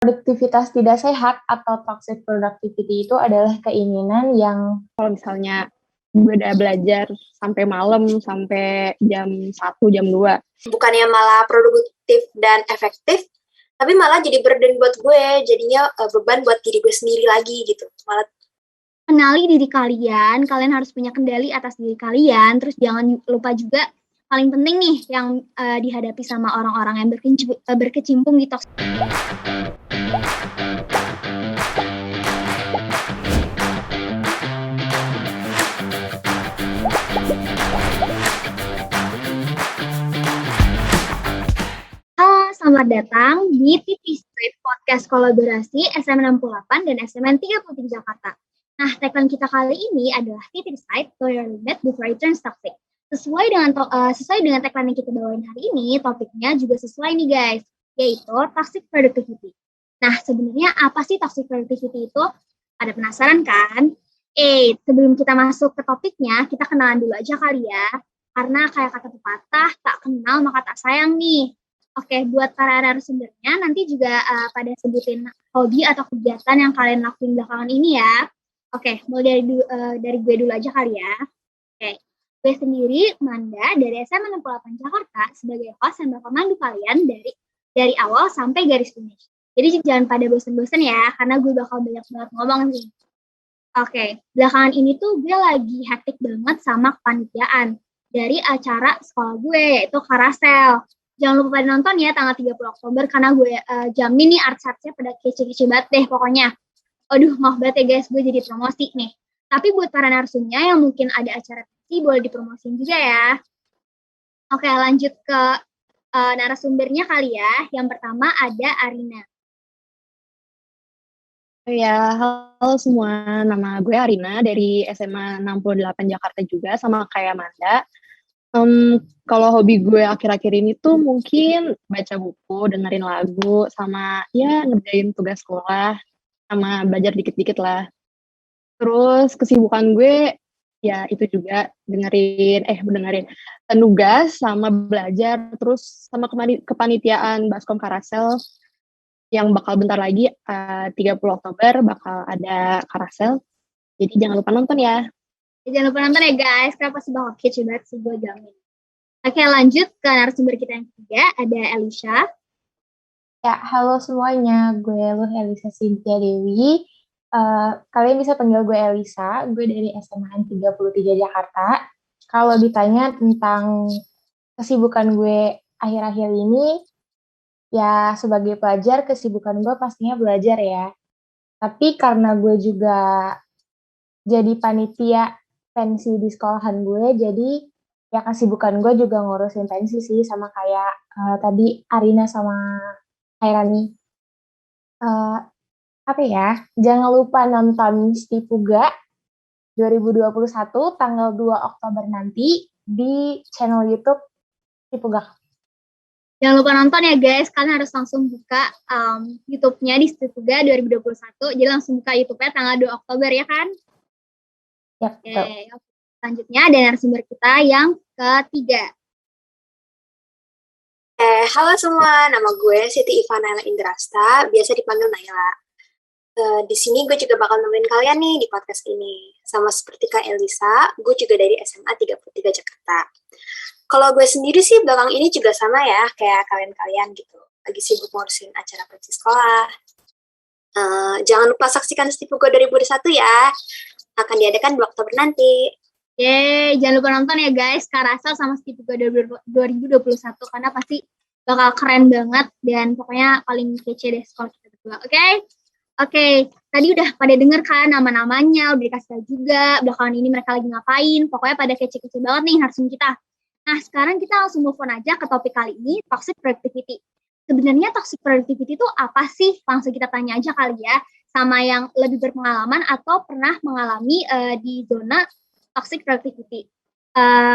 Produktivitas tidak sehat atau toxic productivity itu adalah keinginan yang kalau misalnya gue udah belajar sampai malam, sampai jam 1, jam 2. Bukannya malah produktif dan efektif, tapi malah jadi burden buat gue, jadinya beban buat diri gue sendiri lagi gitu. Malah kenali diri kalian harus punya kendali atas diri kalian, terus jangan lupa juga paling penting nih yang dihadapi sama orang-orang yang berkecimpung di toxic. Halo, selamat datang di TV Strip Podcast Kolaborasi SM68 dan SMN 33 Jakarta. Nah, tagline kita kali ini adalah Titik Side to your limit before it turns toxic. Sesuai dengan tagline yang kita bawain hari ini, topiknya juga sesuai nih guys, yaitu toxic productivity. Nah, sebenarnya apa sih toxic productivity itu? Ada penasaran kan? Sebelum kita masuk ke topiknya, kita kenalan dulu aja kali ya. Karena kayak kata pepatah, tak kenal maka tak sayang nih. Oke, buat para narasumbernya, nanti juga pada sebutin hobi atau kegiatan yang kalian lakuin belakangan ini ya. Oke, mulai dari gue dulu aja kali ya. Oke, gue sendiri, Manda, dari SMA 68 Jakarta, sebagai host yang bakal mandu kalian dari awal sampai garis finish. Jadi jangan pada bosen-bosen ya, karena gue bakal banyak banget ngomong nih. Oke, belakangan ini tuh gue lagi hektik banget sama kepanitiaan dari acara sekolah gue, yaitu Karasel. Jangan lupa pada nonton ya tanggal 30 Oktober, karena gue jamin nih arts-artsnya pada kece-kece banget deh pokoknya. Aduh, maaf banget ya guys, gue jadi promosi nih. Tapi buat para narsumnya yang mungkin ada acara pensi, boleh dipromosiin juga ya. Oke, lanjut ke narasumbernya kali ya. Yang pertama ada Arina. Ya, halo semua. Nama gue Arina dari SMA 68 Jakarta juga, sama kayak Manda. Kalau hobi gue akhir-akhir ini tuh mungkin baca buku, dengerin lagu, sama ya ngerjain tugas sekolah, sama belajar dikit-dikit lah. Terus kesibukan gue ya itu juga dengerin tugas sama belajar, terus sama kepanitiaan Baskom Karasel yang bakal bentar lagi 30 Oktober bakal ada Karasel. Jadi jangan lupa nonton ya. Jangan lupa nonton ya guys, karena pasti bakal kece banget sih, gue jamin. Oke, lanjut ke narasumber kita yang ketiga, ada Elisha. Ya, halo semuanya, gue Elisa Cynthia Dewi. Kalian bisa panggil gue Elisa, gue dari SMA 33 Jakarta. Kalau ditanya tentang kesibukan gue akhir-akhir ini, ya sebagai pelajar kesibukan gue pastinya belajar ya. Tapi karena gue juga jadi panitia pensi di sekolahan gue, jadi ya kesibukan gue juga ngurusin pensi sih, sama kayak tadi Arina sama Hairani. Jangan lupa nonton Stipuga 2021 tanggal 2 Oktober nanti di channel YouTube Stipuga. Jangan lupa nonton ya guys, kalian harus langsung buka YouTube-nya di Stipuga 2021, jadi langsung buka YouTube-nya tanggal 2 Oktober ya kan? Yap, Oke. Selanjutnya ada narasumber kita yang ketiga. Halo semua, nama gue Siti Ivanayla Indrasta, biasa dipanggil Naila. Di sini gue juga bakal nemenin kalian nih di podcast ini. Sama seperti Kak Elisa, gue juga dari SMA 33 Jakarta. Kalau gue sendiri sih belakang ini juga sama ya, kayak kalian-kalian gitu. Lagi sibuk ngurusin acara pensi sekolah. Jangan lupa saksikan Stipuga 2021 ya. Akan diadakan 2 Oktober nanti. Yeay, jangan lupa nonton ya guys, Karasel sama Stipuga 2021, karena pasti bakal keren banget dan pokoknya paling kece deh sekolah kita berdua, oke? Oke, tadi udah pada denger kan nama-namanya, udah dikasih tahu juga belakangan ini mereka lagi ngapain, pokoknya pada kece-kece banget nih narsum kita. Nah, sekarang kita langsung move on aja ke topik kali ini, toxic productivity. Sebenarnya toxic productivity itu apa sih? Langsung kita tanya aja kali ya, sama yang lebih berpengalaman atau pernah mengalami di zona toxic productivity.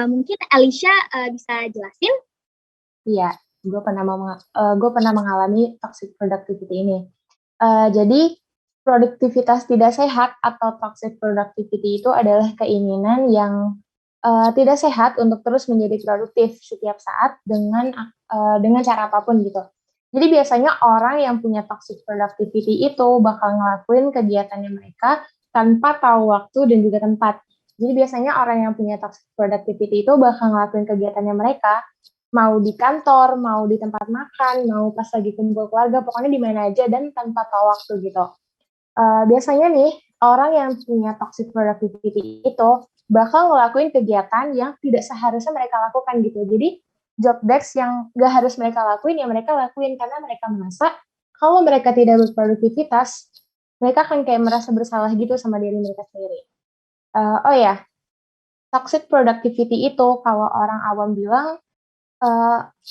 Mungkin Elisha bisa jelasin? Iya, gue pernah mengalami toxic productivity ini. Jadi produktivitas tidak sehat atau toxic productivity itu adalah keinginan yang tidak sehat untuk terus menjadi produktif setiap saat dengan cara apapun gitu. Jadi biasanya orang yang punya toxic productivity itu bakal ngelakuin kegiatannya mereka tanpa tahu waktu dan juga tempat. Jadi biasanya orang yang punya toxic productivity itu bakal ngelakuin kegiatannya mereka mau di kantor, mau di tempat makan, mau pas lagi kumpul keluarga, pokoknya di mana aja dan tanpa tahu waktu gitu. Biasanya nih, orang yang punya toxic productivity itu bakal ngelakuin kegiatan yang tidak seharusnya mereka lakukan gitu. Jadi, job desk yang gak harus mereka lakuin, ya mereka lakuin karena mereka merasa kalau mereka tidak berproduktivitas, mereka akan kayak merasa bersalah gitu sama diri mereka sendiri. Oh ya, toxic productivity itu kalau orang awam bilang,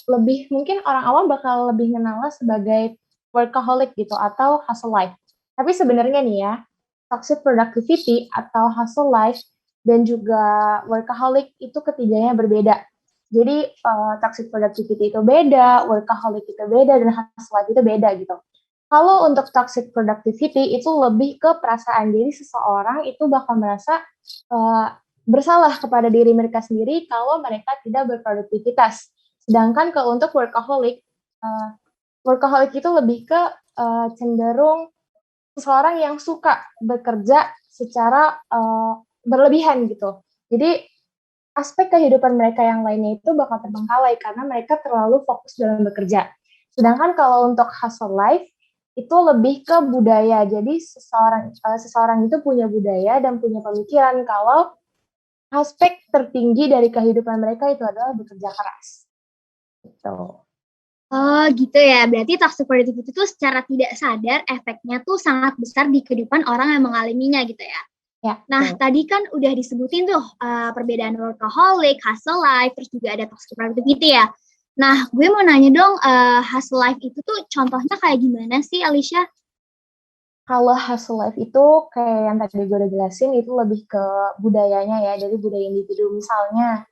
lebih mungkin orang awam bakal lebih kenalnya sebagai workaholic gitu atau hustle life. Tapi sebenarnya nih ya, toxic productivity atau hustle life dan juga workaholic itu ketiganya berbeda. Jadi toxic productivity itu beda, workaholic itu beda, dan hustle life itu beda gitu. Kalau untuk toxic productivity itu lebih ke perasaan. Jadi seseorang itu bakal merasa bersalah kepada diri mereka sendiri kalau mereka tidak berproduktivitas. Sedangkan kalau untuk workaholic, workaholic itu lebih ke cenderung seseorang yang suka bekerja secara berlebihan gitu. Jadi aspek kehidupan mereka yang lainnya itu bakal terbengkalai karena mereka terlalu fokus dalam bekerja. Sedangkan kalau untuk hustle life itu lebih ke budaya. Jadi seseorang itu punya budaya dan punya pemikiran kalau aspek tertinggi dari kehidupan mereka itu adalah bekerja keras. Gitu. Oh gitu ya, berarti toxic productivity itu secara tidak sadar efeknya tuh sangat besar di kehidupan orang yang mengalaminya gitu ya. Ya, nah, tadi kan udah disebutin tuh perbedaan workaholic, hustle life, terus juga ada toxic productivity ya. Nah, gue mau nanya dong, hustle life itu tuh contohnya kayak gimana sih, Alicia? Kalau hustle life itu kayak yang tadi gue udah jelasin, itu lebih ke budayanya ya, dari budaya individu. Misalnya,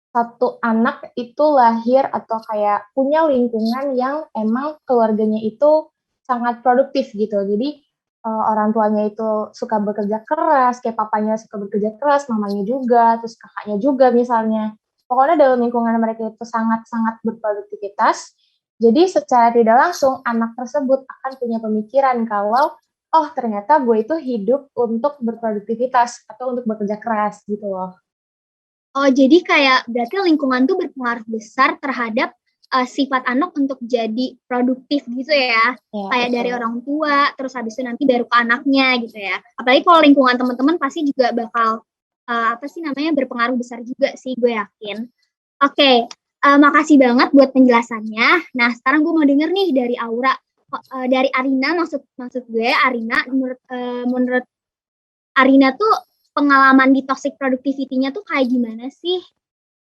satu anak itu lahir atau kayak punya lingkungan yang emang keluarganya itu sangat produktif gitu. Jadi orang tuanya itu suka bekerja keras, kayak papanya suka bekerja keras, mamanya juga, terus kakaknya juga misalnya. Pokoknya dalam lingkungan mereka itu sangat-sangat berproduktivitas. Jadi secara tidak langsung anak tersebut akan punya pemikiran kalau oh ternyata gue itu hidup untuk berproduktivitas atau untuk bekerja keras gitu loh. Oh, jadi kayak berarti lingkungan tuh berpengaruh besar terhadap sifat anak untuk jadi produktif gitu ya. Kayak betul. Dari orang tua, terus habis itu nanti baru ke anaknya gitu ya. Apalagi kalau lingkungan teman-teman pasti juga bakal berpengaruh besar juga sih, gue yakin. Oke, makasih banget buat penjelasannya. Nah, sekarang gue mau denger nih dari Aura, dari Arina, maksud gue Arina, menurut Arina tuh pengalaman di toxic productivity-nya tuh kayak gimana sih?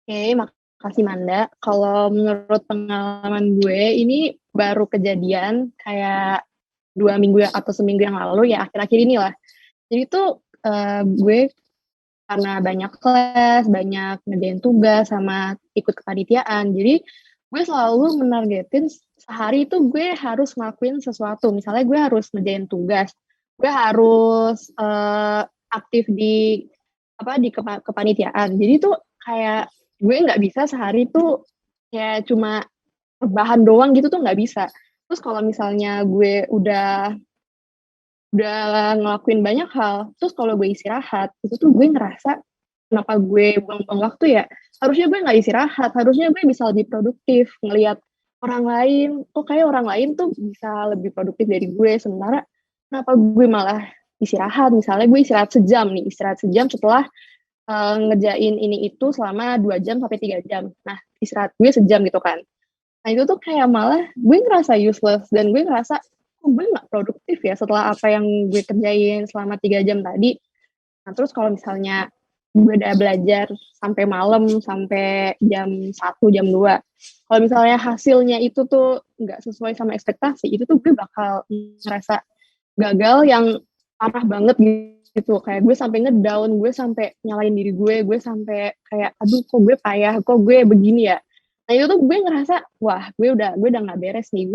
Oke, makasih Manda. Kalau menurut pengalaman gue, ini baru kejadian kayak 2 minggu atau seminggu yang lalu ya, akhir-akhir inilah. Jadi tuh gue karena banyak kelas, banyak ngerjain tugas, sama ikut kepanitiaan. Jadi gue selalu menargetin sehari itu gue harus ngelakuin sesuatu. Misalnya gue harus ngerjain tugas, gue harus aktif di kepanitiaan. Jadi tuh kayak gue nggak bisa sehari tuh kayak cuma bahan doang gitu tuh nggak bisa. Terus kalau misalnya gue udah ngelakuin banyak hal, terus kalau gue istirahat itu tuh gue ngerasa kenapa gue buang-buang waktu ya. Harusnya gue nggak istirahat, harusnya gue bisa lebih produktif ngelihat orang lain. Oh kayak orang lain tuh bisa lebih produktif dari gue, sementara kenapa gue malah istirahat. Misalnya gue istirahat sejam setelah ngerjain ini itu selama 2 jam sampai 3 jam. Nah, istirahat gue sejam gitu kan. Nah, itu tuh kayak malah gue ngerasa useless dan gue ngerasa kok gue nggak produktif ya setelah apa yang gue kerjain selama 3 jam tadi. Nah, terus kalau misalnya gue udah belajar sampai malam, sampai jam 1, jam 2. Kalau misalnya hasilnya itu tuh nggak sesuai sama ekspektasi, itu tuh gue bakal ngerasa gagal yang parah banget gitu. Kayak gue sampai ngedown, gue sampai nyalain diri gue sampai kayak aduh kok gue payah, kok gue begini ya. Nah itu tuh gue ngerasa wah gue udah nggak beres nih,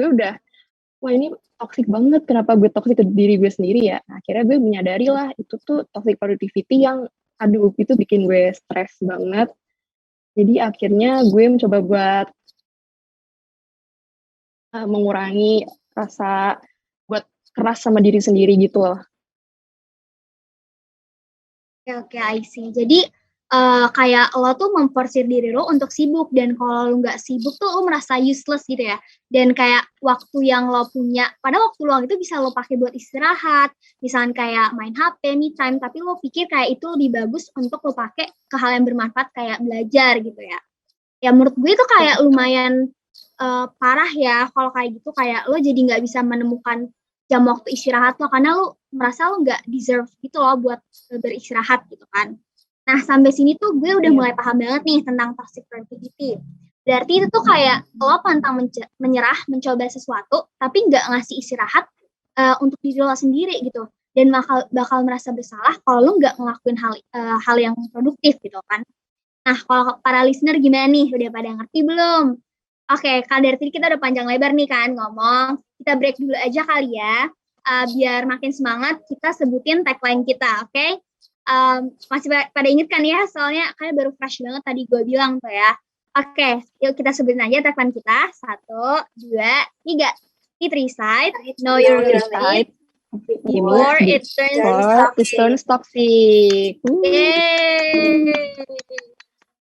wah ini toxic banget, kenapa gue toxic ke diri gue sendiri ya. Nah, akhirnya gue menyadari lah itu tuh toxic productivity yang aduh itu bikin gue stres banget. Jadi akhirnya gue mencoba buat mengurangi rasa buat keras sama diri sendiri gitu loh. Oke, I see. Jadi kayak lo tuh memforsir diri lo untuk sibuk, dan kalau lo nggak sibuk tuh lo merasa useless gitu ya. Dan kayak waktu yang lo punya, pada waktu luang itu bisa lo pakai buat istirahat, misalnya kayak main HP, me time, tapi lo pikir kayak itu lebih bagus untuk lo pakai ke hal yang bermanfaat kayak belajar gitu ya. Ya menurut gue itu kayak lumayan parah ya kalau kayak gitu, kayak lo jadi nggak bisa menemukan jam waktu istirahat lo karena lo merasa lo nggak deserve gitu loh buat beristirahat gitu kan. Nah, sampai sini tuh gue udah mulai paham banget nih tentang toxic productivity. Berarti itu tuh kayak lo pantang menyerah, mencoba sesuatu, tapi nggak ngasih istirahat untuk diri lo sendiri gitu. Dan bakal merasa bersalah kalau lo nggak ngelakuin hal yang produktif gitu kan. Nah, kalau para listener gimana nih? Udah pada ngerti belum? Oke, kalau dari tadi kita udah panjang lebar nih kan ngomong. Kita break dulu aja kali ya. Biar makin semangat, kita sebutin tagline kita, oke? Masih pada inget kan ya? Soalnya kayak baru fresh banget tadi gue bilang tuh ya. Oke, yuk kita sebutin aja tagline kita. 1, 2, 3. Hit reset, know your limit, before it turns toxic. Yeay.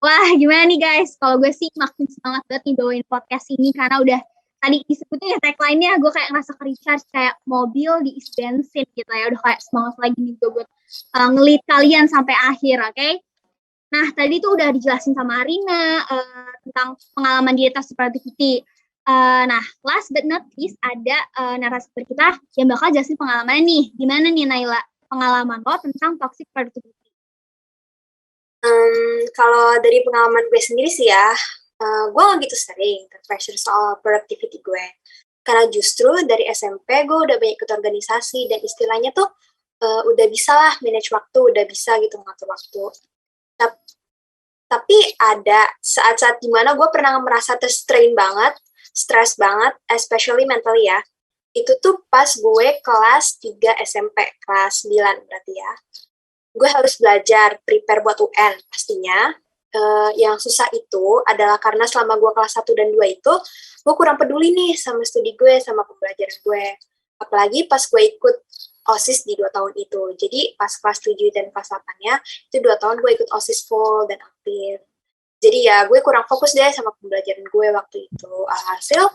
Wah, gimana nih guys? Kalau gue sih makin semangat banget nih bawain podcast ini karena udah tadi disebutnya ya tagline-nya gue kayak ngerasa ke-recharge kayak mobil diisi bensin gitu ya. Udah kayak semangat lagi nih gue buat ngelit kalian sampai akhir, oke? Nah, tadi tuh udah dijelasin sama Arina tentang pengalaman di toxic productivity. Nah, last but not least ada narasumber kita yang bakal jelasin pengalamannya nih. Gimana nih Naila, pengalaman lo tentang toxic productivity? Kalau dari pengalaman gue sendiri sih ya, gue gak gitu sering terpressure soal productivity gue. Karena justru dari SMP gue udah banyak ikut organisasi dan istilahnya tuh udah bisa lah manage waktu, udah bisa gitu ngatur waktu. Tapi ada saat-saat dimana gue pernah merasa terstrain banget, stress banget, especially mentally ya. Itu tuh pas gue kelas 3 SMP, kelas 9 berarti ya. Gue harus belajar, prepare buat UN pastinya. Yang susah itu adalah karena selama gue kelas 1 dan 2 itu, gue kurang peduli nih sama studi gue, sama pembelajaran gue. Apalagi pas gue ikut OSIS di 2 tahun itu. Jadi pas kelas 7 dan kelas 8-nya, itu 2 tahun gue ikut OSIS full dan aktif. Jadi ya gue kurang fokus deh sama pembelajaran gue waktu itu. Alhasil,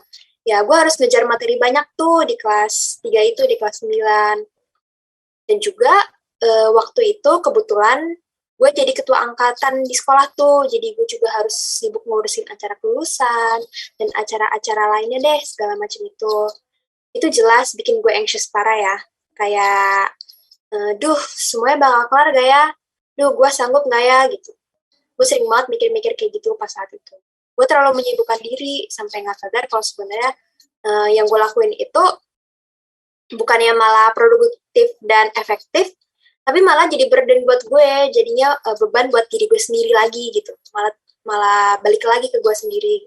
ya gue harus ngejar materi banyak tuh di kelas 3 itu, di kelas 9. Dan juga waktu itu kebetulan gue jadi ketua angkatan di sekolah tuh, jadi gue juga harus sibuk ngurusin acara kelulusan dan acara-acara lainnya deh, segala macam itu. Itu jelas bikin gue anxious parah ya, kayak, duh semuanya bakal kelar gak ya? Duh gue sanggup gak ya? Gitu. Gue sering banget mikir-mikir kayak gitu pas saat itu. Gue terlalu menyibukkan diri sampai gak sadar kalau sebenarnya yang gue lakuin itu bukannya malah produktif dan efektif, tapi malah jadi burden buat gue, jadinya beban buat diri gue sendiri lagi gitu, malah balik lagi ke gue sendiri.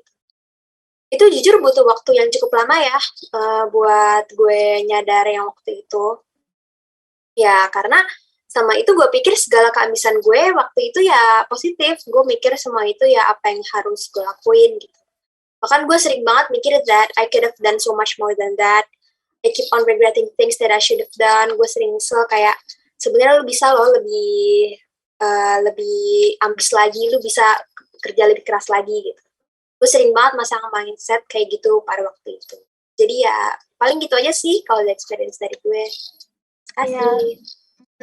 Itu jujur butuh waktu yang cukup lama ya buat gue nyadar yang waktu itu. Ya karena sama itu gue pikir segala keamisan gue waktu itu ya positif, gue mikir semua itu ya apa yang harus gue lakuin gitu. Bahkan gue sering banget mikir that I could have done so much more than that. I keep on regretting things that I should have done. Gue sering nyesel kayak sebenarnya lu bisa loh lebih ambis lagi, lu bisa kerja lebih keras lagi gitu. Gue sering banget masang mindset kayak gitu pada waktu itu. Jadi ya paling gitu aja sih kalau dari experience dari gue. Kasih.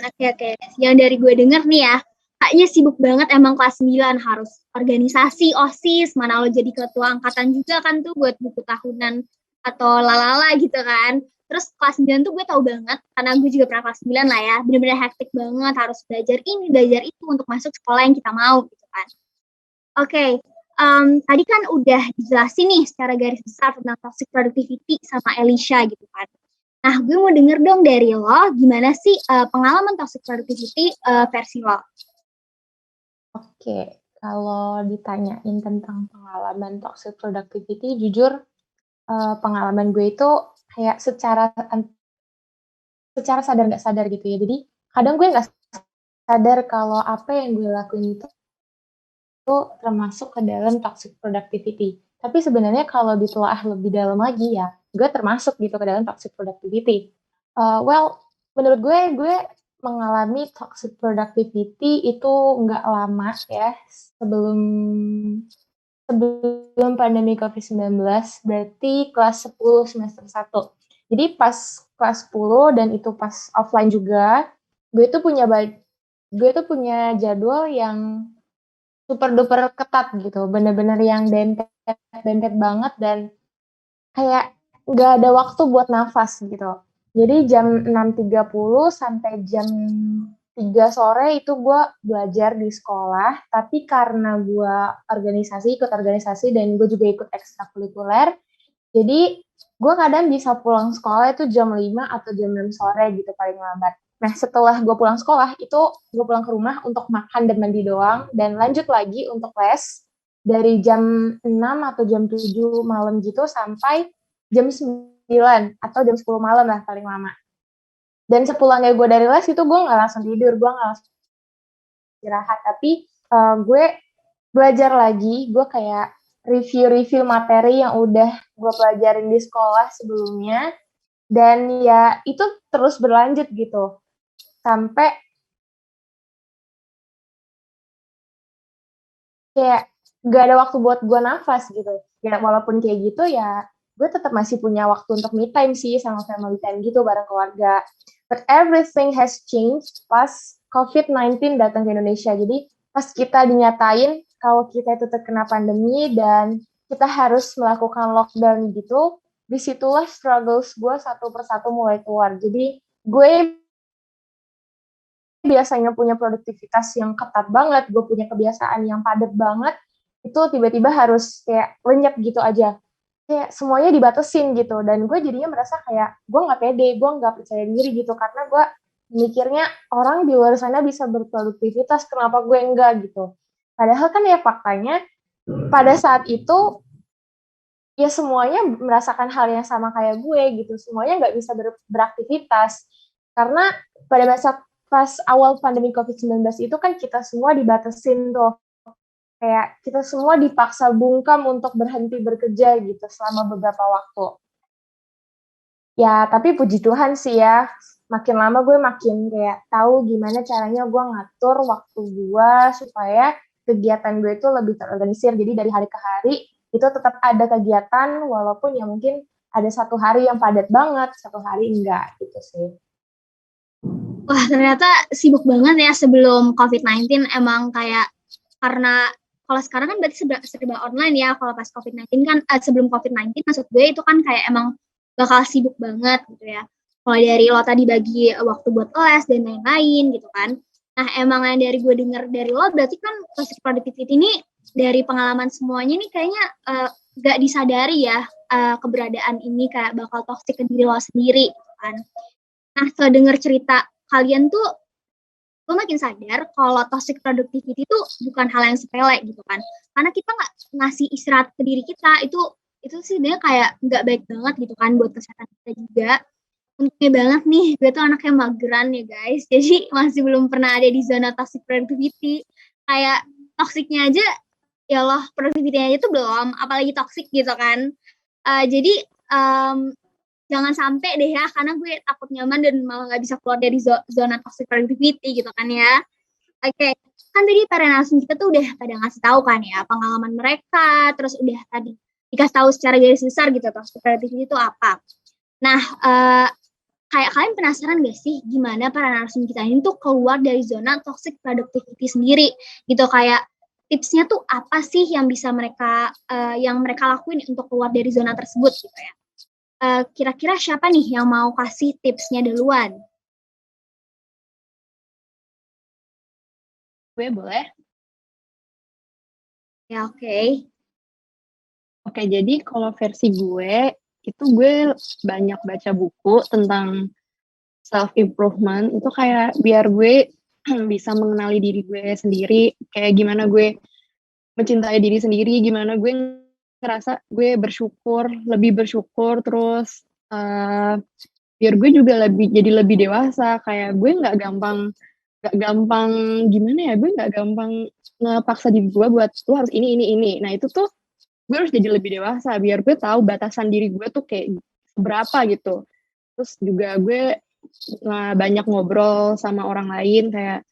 Oke. Yang dari gue denger nih ya, kayaknya sibuk banget emang kelas 9, harus organisasi, OSIS, mana lo jadi ketua angkatan juga kan tuh buat buku tahunan atau lalala gitu kan. Terus kelas 9 tuh gue tahu banget, karena gue juga pernah kelas 9 lah ya, bener-bener hektik banget, harus belajar ini, belajar itu untuk masuk sekolah yang kita mau gitu kan. Oke, tadi kan udah dijelasin nih secara garis besar tentang toxic productivity sama Elisha gitu kan. Nah, gue mau denger dong dari lo, gimana sih pengalaman toxic productivity versi lo? Oke, kalau ditanyain tentang pengalaman toxic productivity, jujur pengalaman gue itu kayak secara sadar nggak sadar gitu ya. Jadi kadang gue nggak sadar kalau apa yang gue lakuin itu termasuk ke dalam toxic productivity. Tapi sebenarnya kalau ditelaah lebih dalam lagi ya, gue termasuk gitu ke dalam toxic productivity. Well, menurut gue mengalami toxic productivity itu nggak lama ya sebelum sebelum pandemi COVID-19, berarti kelas 10 semester 1. Jadi pas kelas 10 dan itu pas offline juga, gue tuh punya jadwal yang super duper ketat gitu, bener-bener yang dempet banget dan kayak nggak ada waktu buat nafas gitu. Jadi jam 6.30 sampai jam 3 sore itu gue belajar di sekolah, tapi karena gue ikut organisasi dan gue juga ikut ekstrakurikuler, jadi gue kadang bisa pulang sekolah itu jam 5 atau jam 6 sore gitu paling lambat. Nah setelah gue pulang sekolah, itu gue pulang ke rumah untuk makan dan mandi doang, dan lanjut lagi untuk les dari jam 6 atau jam 7 malam gitu sampai jam 9 atau jam 10 malam lah paling lama. Dan sepulangnya gue dari les itu gue nggak langsung tidur, gue nggak langsung istirahat, tapi gue belajar lagi, gue kayak review materi yang udah gue pelajarin di sekolah sebelumnya, dan ya itu terus berlanjut gitu sampai kayak gak ada waktu buat gue nafas gitu. Ya walaupun kayak gitu ya gue tetap masih punya waktu untuk me time sih sama family time gitu bareng keluarga. But everything has changed pas COVID-19 datang ke Indonesia. Jadi pas kita dinyatain kalau kita itu terkena pandemi dan kita harus melakukan lockdown gitu, disitulah struggles gue satu persatu mulai keluar. Jadi gue biasanya punya produktivitas yang ketat banget, gue punya kebiasaan yang padat banget, itu tiba-tiba harus kayak lenyap gitu aja. Kayak semuanya dibatasin gitu, dan gue jadinya merasa kayak gue nggak pede, gue nggak percaya diri gitu, karena gue mikirnya orang di luar sana bisa berproduktivitas, kenapa gue enggak gitu. Padahal kan ya faktanya, pada saat itu, ya semuanya merasakan hal yang sama kayak gue gitu, semuanya nggak bisa beraktivitas. Karena pada masa pas awal pandemi COVID-19 itu kan kita semua dibatasin tuh, kayak kita semua dipaksa bungkam untuk berhenti bekerja gitu selama beberapa waktu. Ya, tapi puji Tuhan sih ya, makin lama gue makin kayak tahu gimana caranya gue ngatur waktu gue supaya kegiatan gue itu lebih terorganisir. Jadi dari hari ke hari itu tetap ada kegiatan, walaupun ya mungkin ada satu hari yang padat banget, satu hari enggak gitu sih. Wah, ternyata sibuk banget ya sebelum COVID-19. Emang kayak karena kalau sekarang kan berarti serba online ya. Kalau pas COVID-19 kan sebelum COVID-19 maksud gue itu kan kayak emang bakal sibuk banget gitu ya. Mulai dari lo tadi bagi waktu buat les dan lain-lain gitu kan. Nah, emang yang dari gue denger dari lo berarti kan toxic productivity ini dari pengalaman semuanya nih kayaknya gak disadari ya keberadaan ini kayak bakal toxic ke diri lo sendiri gitu kan. Nah, setelah denger cerita kalian tuh gue makin sadar kalau toxic productivity itu bukan hal yang sepele gitu kan, karena kita nggak ngasih istirahat ke diri kita, itu sih sebenarnya kayak nggak baik banget gitu kan buat kesehatan kita juga. Untungnya banget nih gue tuh anaknya mageran ya guys, jadi masih belum pernah ada di zona toxic productivity. Kayak toksiknya aja ya Allah, productivity-nya aja tuh belum, apalagi toxic gitu kan. Jadi jangan sampai deh ya, karena gue takut nyaman dan malah nggak bisa keluar dari zona toxic productivity gitu kan ya. Oke, kan tadi para narasumber kita tuh udah pada ngasih tahu kan ya pengalaman mereka, terus udah tadi dikasih tahu secara garis besar gitu toxic productivity itu apa. Nah, kayak kalian penasaran gak sih gimana para narasumber kita ini tuh keluar dari zona toxic productivity sendiri gitu, kayak tipsnya tuh apa sih yang bisa mereka lakuin untuk keluar dari zona tersebut gitu ya. Kira-kira siapa nih yang mau kasih tipsnya duluan? Gue boleh? Ya, oke. Oke, jadi kalau versi gue, itu gue banyak baca buku tentang self-improvement. Itu kayak biar gue bisa mengenali diri gue sendiri, kayak gimana gue mencintai diri sendiri, gimana gue ngerasa gue lebih bersyukur, terus biar gue juga jadi lebih dewasa, kayak gue nggak gampang gimana ya, gue nggak gampang ngepaksa diri gue buat lo harus ini. Nah itu tuh gue harus jadi lebih dewasa biar gue tahu batasan diri gue tuh kayak berapa gitu. Terus juga gue banyak ngobrol sama orang lain, kayak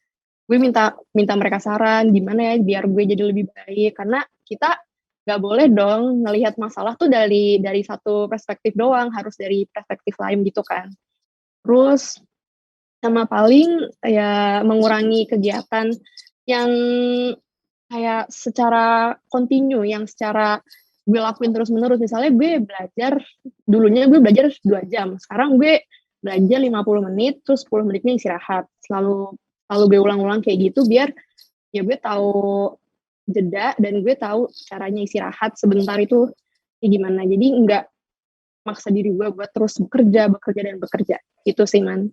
gue minta mereka saran gimana ya biar gue jadi lebih baik, karena kita nggak boleh dong ngelihat masalah tuh dari satu perspektif doang, harus dari perspektif lain gitu kan. Terus sama paling ya mengurangi kegiatan yang kayak secara kontinu, yang secara gue lakuin terus-menerus. Misalnya dulunya gue belajar 2 jam, sekarang gue belajar 50 menit, terus 10 menitnya istirahat. Selalu gue ulang-ulang kayak gitu, biar ya gue tahu jeda, dan gue tahu caranya istirahat sebentar itu kayak gimana. Jadi nggak maksa diri gue buat terus bekerja. Itu sih, Man.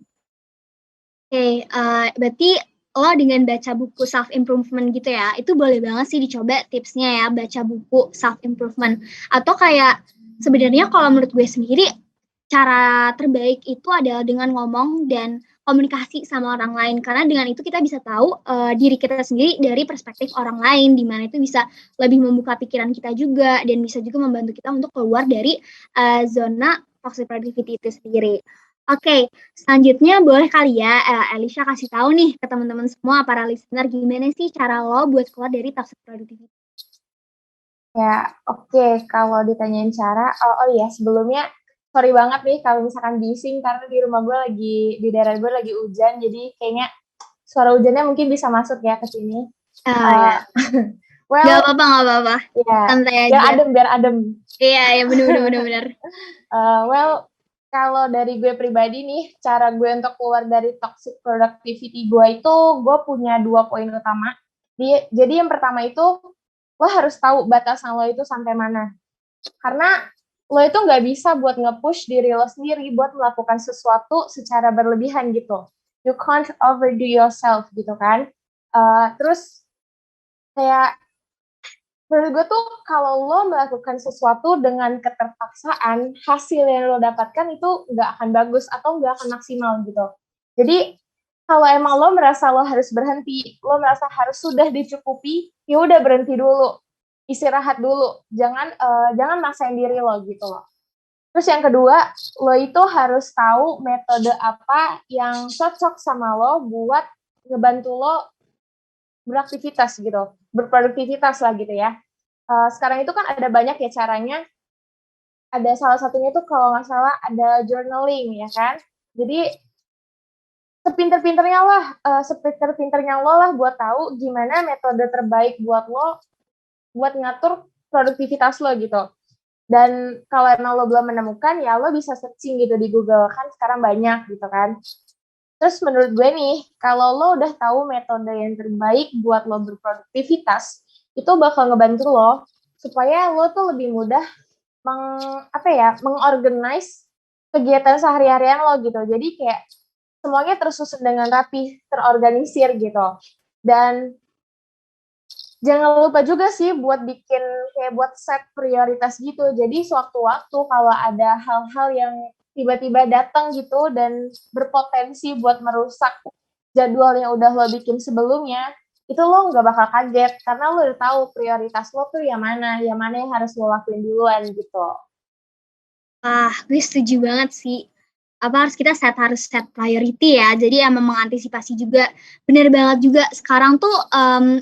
Oke, berarti lo dengan baca buku self improvement gitu ya, itu boleh banget sih dicoba tipsnya ya, baca buku self improvement. Atau kayak sebenarnya kalau menurut gue sendiri, cara terbaik itu adalah dengan ngomong dan komunikasi sama orang lain, karena dengan itu kita bisa tahu diri kita sendiri dari perspektif orang lain, di mana itu bisa lebih membuka pikiran kita juga, dan bisa juga membantu kita untuk keluar dari zona toxic productivity itu sendiri. Oke, selanjutnya boleh kali ya Elisha kasih tahu nih ke teman-teman semua, para listener, gimana sih cara lo buat keluar dari toxic productivity? Ya, oke. Kalau ditanyain cara, oh iya, sebelumnya sorry banget nih kalau misalkan bising, karena di rumah gue di daerah gue lagi hujan, jadi kayaknya suara hujannya mungkin bisa masuk ya ke sini. Ya. Well, Gak apa-apa. ya, Santai biar aja. adem. Iya, bener. Well, kalau dari gue pribadi nih, cara gue untuk keluar dari toxic productivity gue itu, gue punya 2 poin utama. Jadi yang pertama itu, lo harus tahu batasan lo itu sampai mana. Karena lo itu nggak bisa buat nge-push diri lo sendiri buat melakukan sesuatu secara berlebihan gitu. You can't overdo yourself gitu kan. Terus kayak menurut gue tuh kalau lo melakukan sesuatu dengan keterpaksaan, hasil yang lo dapatkan itu nggak akan bagus atau nggak akan maksimal gitu. Jadi kalau emang lo merasa lo harus berhenti, lo merasa harus sudah dicukupi, ya udah berhenti dulu, istirahat dulu, jangan maksain diri lo gitu loh. Terus yang kedua, lo itu harus tahu metode apa yang cocok sama lo buat ngebantu lo beraktivitas gitu, berproduktivitas lah gitu ya. Sekarang itu kan ada banyak ya caranya. Ada salah satunya tuh kalau nggak salah ada journaling ya kan. Jadi sepinter-pinternya lo lah buat tahu gimana metode terbaik buat lo buat ngatur produktivitas lo gitu. Dan kalau emang lo belum menemukan, ya lo bisa searching gitu di Google, kan sekarang banyak gitu kan. Terus menurut gue nih, kalau lo udah tahu metode yang terbaik buat lo berproduktivitas, itu bakal ngebantu lo supaya lo tuh lebih mudah mengorganize kegiatan sehari-harian lo gitu. Jadi kayak semuanya tersusun dengan rapi, terorganisir gitu. Dan jangan lupa juga sih buat buat set prioritas gitu. Jadi sewaktu-waktu kalau ada hal-hal yang tiba-tiba datang gitu dan berpotensi buat merusak jadwal yang udah lo bikin sebelumnya, itu lo nggak bakal kaget karena lo udah tahu prioritas lo tuh yang mana yang harus lo lakuin duluan gitu. Gue setuju banget sih. Harus set priority ya. Jadi emang mengantisipasi juga. Bener banget juga. Sekarang tuh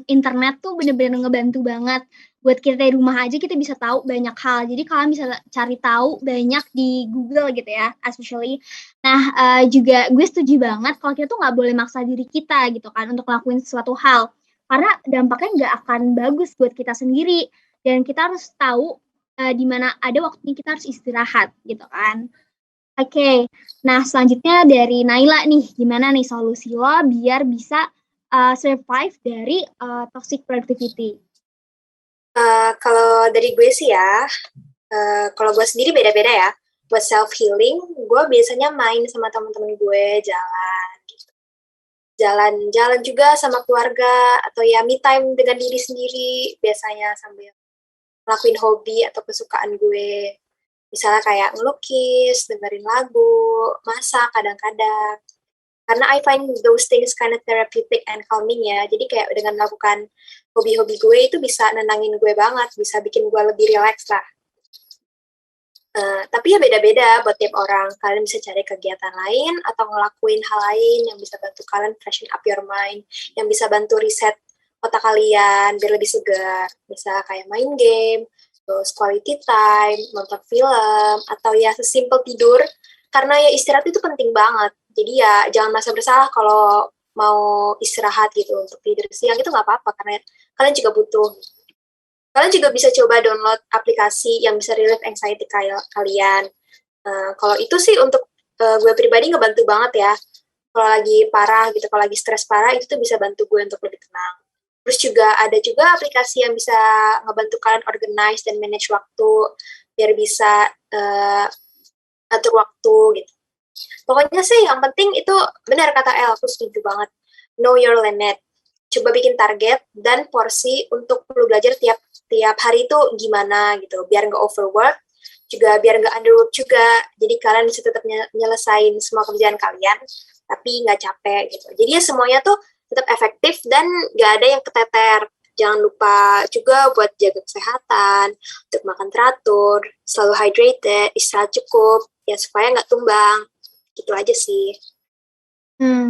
internet tuh bener-bener ngebantu banget. Buat kita di rumah aja kita bisa tahu banyak hal. Jadi kalian bisa cari tahu banyak di Google gitu ya, especially. Nah, juga gue setuju banget kalau kita tuh nggak boleh maksa diri kita gitu kan untuk ngelakuin sesuatu hal. Karena dampaknya nggak akan bagus buat kita sendiri. Dan kita harus tahu di mana ada waktunya kita harus istirahat gitu kan. Oke, nah selanjutnya dari Naila nih, gimana nih solusi lo biar bisa survive dari toxic productivity? Kalau dari gue sih ya, kalau gue sendiri beda-beda ya. Buat self healing, gue biasanya main sama teman-teman gue, jalan juga sama keluarga, atau ya me time dengan diri sendiri, biasanya sambil ngelakuin hobi atau kesukaan gue. Misalnya kayak ngelukis, dengerin lagu, masak kadang-kadang. Karena I find those things kind of therapeutic and calming ya. Jadi kayak dengan melakukan hobi-hobi gue itu bisa nenangin gue banget, bisa bikin gue lebih relax lah. Tapi ya beda-beda buat tiap orang. Kalian bisa cari kegiatan lain atau ngelakuin hal lain yang bisa bantu kalian freshen up your mind, yang bisa bantu reset otak kalian biar lebih segar. Bisa kayak main game, terus quality time, nonton film, atau ya sesimpel tidur. Karena ya istirahat itu penting banget. Jadi ya jangan merasa bersalah kalau mau istirahat gitu untuk tidur siang itu nggak apa-apa karena kalian juga butuh. Kalian juga bisa coba download aplikasi yang bisa relieve anxiety kalian. Kalau itu sih untuk gue pribadi ngebantu banget ya. Kalau lagi parah gitu, kalau lagi stres parah itu tuh bisa bantu gue untuk lebih tenang. Terus juga ada juga aplikasi yang bisa ngebantu kalian organize dan manage waktu biar bisa atur waktu gitu. Pokoknya sih yang penting itu benar kata El, aku setuju banget. Know your limit. Coba bikin target dan porsi untuk perlu belajar tiap hari itu gimana gitu, biar nggak overwork, juga biar nggak underwork juga. Jadi kalian bisa tetap nyelesain semua kerjaan kalian, tapi nggak capek gitu. Jadi ya semuanya tuh tetap efektif dan nggak ada yang keteter. Jangan lupa juga buat jaga kesehatan, untuk makan teratur, selalu hydrated, istirahat cukup, ya supaya nggak tumbang. Gitu aja sih.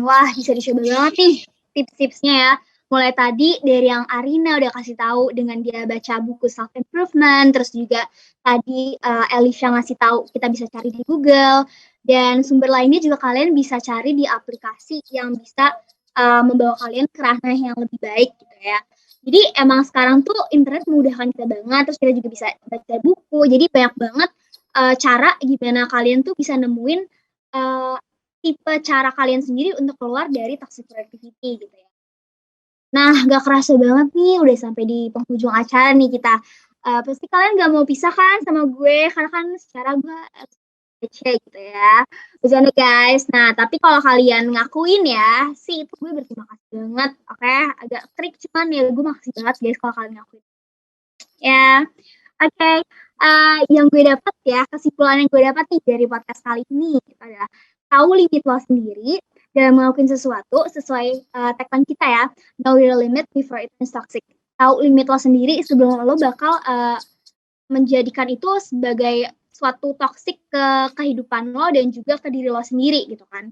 Wah, bisa dicoba banget nih tips-tipsnya ya. Mulai tadi dari yang Arina udah kasih tahu dengan dia baca buku self improvement, terus juga tadi Elisha ngasih tahu kita bisa cari di Google, dan sumber lainnya juga kalian bisa cari di aplikasi yang bisa membawa kalian ke ranah yang lebih baik gitu ya. Jadi emang sekarang tuh internet memudahkan kita banget, terus kita juga bisa baca buku, jadi banyak banget cara gimana kalian tuh bisa nemuin tipe cara kalian sendiri untuk keluar dari toxic productivity gitu ya. Nah, gak kerasa banget nih, udah sampai di penghujung acara nih kita. Pasti kalian gak mau pisah kan sama gue, karena kan secara gue kece gitu ya. Bercanda guys. Nah, tapi kalau kalian ngakuin ya, sih itu gue berterima kasih banget. Oke, agak trik cuman ya gue makasih banget guys kalau kalian ngakuin. Ya, oke. Yang gue dapat ya, kesimpulan yang gue dapat nih dari podcast kali ini adalah tahu limit lo sendiri dalam melakukan sesuatu sesuai tagline kita ya, know your limit before it turns toxic. Tahu limit lo sendiri sebelum lo bakal menjadikan itu sebagai suatu toxic ke kehidupan lo dan juga ke diri lo sendiri gitu kan.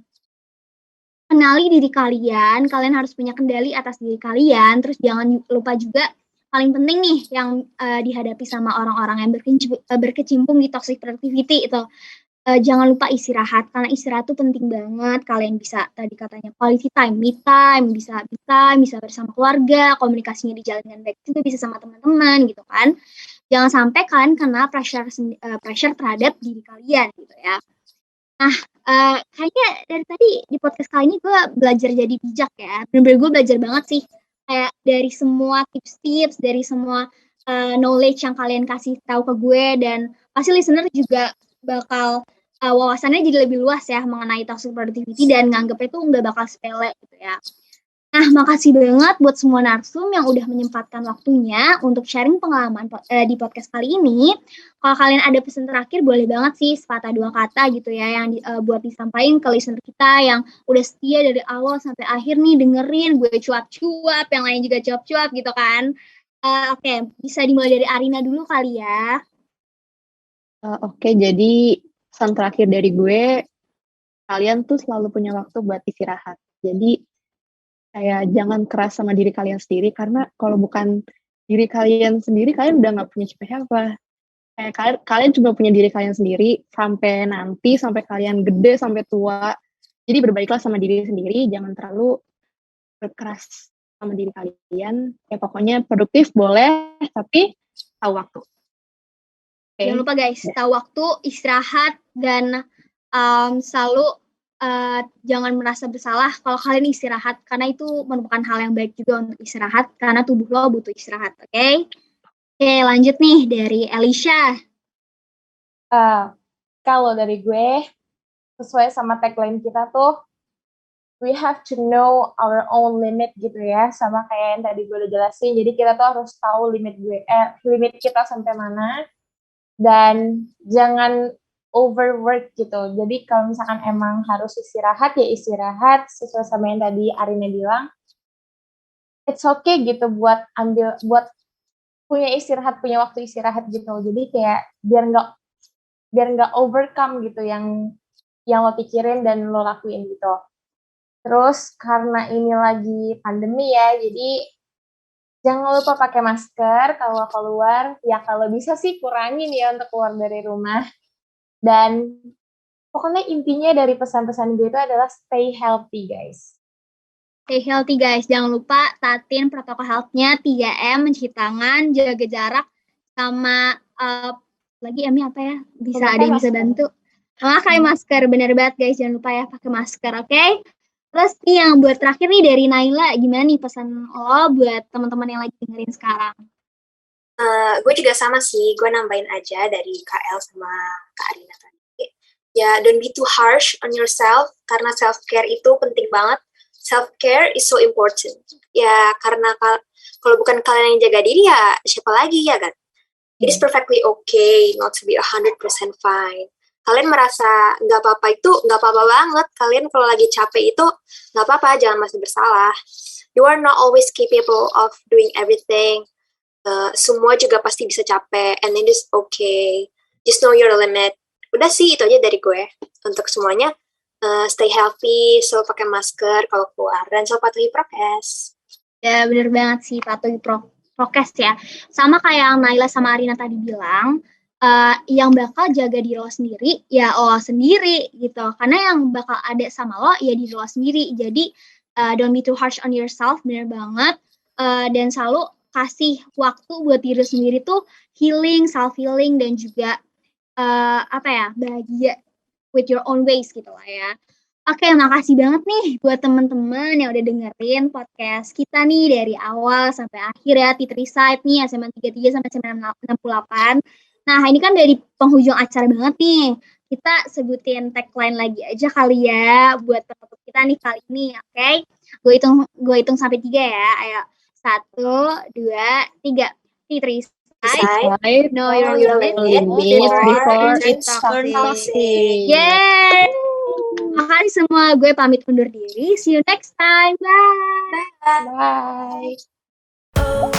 Kenali diri kalian harus punya kendali atas diri kalian, terus jangan lupa juga paling penting nih yang dihadapi sama orang-orang yang berkecimpung di toxic productivity itu. Jangan lupa istirahat, karena istirahat tuh penting banget. Kalian bisa tadi katanya quality time, me time, bisa bersama keluarga, komunikasinya dijalin dengan baik juga bisa sama teman-teman gitu kan. Jangan sampai kalian kena pressure terhadap diri kalian gitu ya. Nah, kayaknya dari tadi di podcast kali ini gue belajar jadi bijak ya. Bener-bener gue belajar banget sih. Kayak dari semua tips-tips, dari semua knowledge yang kalian kasih tahu ke gue, dan pasti listener juga bakal wawasannya jadi lebih luas ya mengenai toxic productivity dan nganggep itu nggak bakal sepele gitu ya. Nah, makasih banget buat semua narsum yang udah menyempatkan waktunya untuk sharing pengalaman di podcast kali ini. Kalau kalian ada pesan terakhir, boleh banget sih sepatah dua kata gitu ya yang buat disampaikan ke listener kita yang udah setia dari awal sampai akhir nih dengerin gue cuap-cuap, yang lain juga cuap-cuap gitu kan. Oke, bisa dimulai dari Arina dulu kali ya. Oke, jadi pesan terakhir dari gue, kalian tuh selalu punya waktu buat istirahat. Jadi kayak jangan keras sama diri kalian sendiri, karena kalau bukan diri kalian sendiri, kalian udah nggak punya siapa-siapa. Kayak kalian juga punya diri kalian sendiri sampai nanti, sampai kalian gede, sampai tua. Jadi berbaiklah sama diri sendiri, jangan terlalu berkeras sama diri kalian. Ya pokoknya produktif boleh, tapi tahu waktu. Jangan lupa guys, tahu waktu, istirahat, dan selalu jangan merasa bersalah kalau kalian istirahat, karena itu merupakan hal yang baik juga untuk istirahat, karena tubuh lo butuh istirahat, oke? Oke, lanjut nih dari Elisha. Kalau dari gue, sesuai sama tagline kita tuh, we have to know our own limit gitu ya, sama kayak yang tadi gue udah jelasin. Jadi kita tuh harus tahu limit kita sampai mana, dan jangan overwork gitu. Jadi kalau misalkan emang harus istirahat ya istirahat sesuai sama yang tadi Arina bilang. It's okay gitu buat punya istirahat, punya waktu istirahat gitu. Jadi kayak biar nggak overcome gitu yang lo pikirin dan lo lakuin gitu. Terus karena ini lagi pandemi ya, jadi jangan lupa pakai masker kalau keluar. Ya kalau bisa sih kurangin ya untuk keluar dari rumah. Dan pokoknya intinya dari pesan-pesan gue itu adalah stay healthy guys. Stay healthy guys, jangan lupa taatin protokol health-nya 3M, mencuci tangan, jaga jarak, sama lagi M-nya apa ya? Bisa ada yang bisa bantu. Pakai masker, bener banget guys, jangan lupa ya pakai masker, oke? Terus nih yang buat terakhir nih dari Naila, gimana nih pesan lo buat teman-teman yang lagi dengerin sekarang? Gue juga sama sih, gue nambahin aja dari KL sama Kak Arina tadi. Ya, don't be too harsh on yourself, karena self-care itu penting banget. Self-care is so important. Ya, karena kalau bukan kalian yang jaga diri, ya siapa lagi, ya kan? It is perfectly okay not to be 100% fine. Kalian merasa nggak apa-apa itu nggak apa-apa banget. Kalian kalau lagi capek itu nggak apa-apa, jangan merasa bersalah. You are not always capable of doing everything. Semua juga pasti bisa capek, and it is okay. Just know your limit. Udah sih, itu aja dari gue. Untuk semuanya, stay healthy, selalu pakai masker kalau keluar, dan selalu patuhi prokes. Ya bener banget sih, patuhi prokes ya. Sama kayak yang Naila sama Arina tadi bilang, yang bakal jaga diri lo sendiri, ya lo sendiri gitu. Karena yang bakal ada sama lo, ya diri lo sendiri. Jadi, don't be too harsh on yourself, bener banget. Dan selalu kasih waktu buat diri sendiri tuh healing, self-healing, dan juga, bahagia with your own ways gitu lah ya. Oke, makasih banget nih buat teman-teman yang udah dengerin podcast kita nih dari awal sampai akhir ya, T3Side nih, SMA 33 sampai SMA 68. Nah, ini kan dari penghujung acara banget nih. Kita sebutin tagline lagi aja kali ya buat penutup kita nih kali ini, oke? Gue hitung sampai 3 ya. Ayo, 1, 2, 3. T3Side, know your limit before it turns toxic. Yeay! Makasih semua, gue pamit undur diri. See you next time. Bye. Bye.